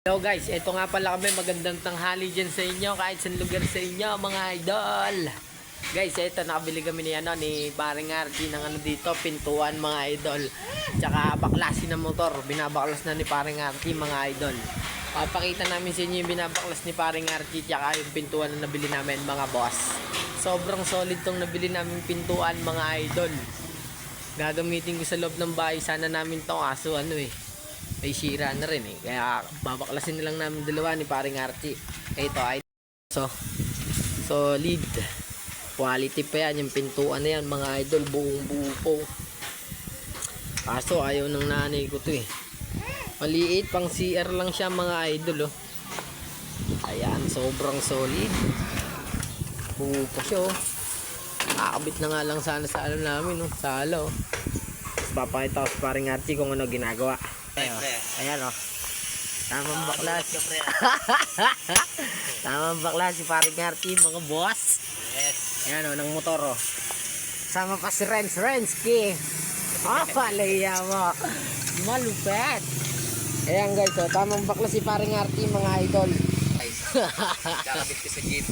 Hello guys, ito nga pala kami, magandang tanghali dyan sa inyo kahit saan lugar sa inyo mga idol. Guys, ito nakabili kami ni Paring Archie ng dito, pintuan mga idol. Tsaka baklasin ng motor, binabaklas na ni Paring Archie mga idol. Papakita namin sa inyo yung binabaklas ni Paring Archie tsaka yung pintuan na nabili namin mga boss. Sobrang solid tong nabili namin pintuan mga idol. Gagamitin ko sa loob ng bahay sana namin to, kaso may sira na rin kaya babaklasin na lang namin dalawa ni Paring Archie. Ito ay solid quality pa yan, yung pintuan na yan mga idol, buong buo po. Kaso ayaw ng nanay ko to maliit, pang CR lang siya mga idol ayan, sobrang solid, buo pa siya kakabit na nga lang sana sa namin sa alo. Papakita ko sa Paring Archie kung ano ginagawa. Ayan tamang baklas. Tamang baklas si Paring Archie mga boss. Yes. Ayan ng motor sama pa si Renski. Palaya mo, malupet. Ayan guys, tamang baklas si Paring Archie mga idol. Kakabit ko sa jeep.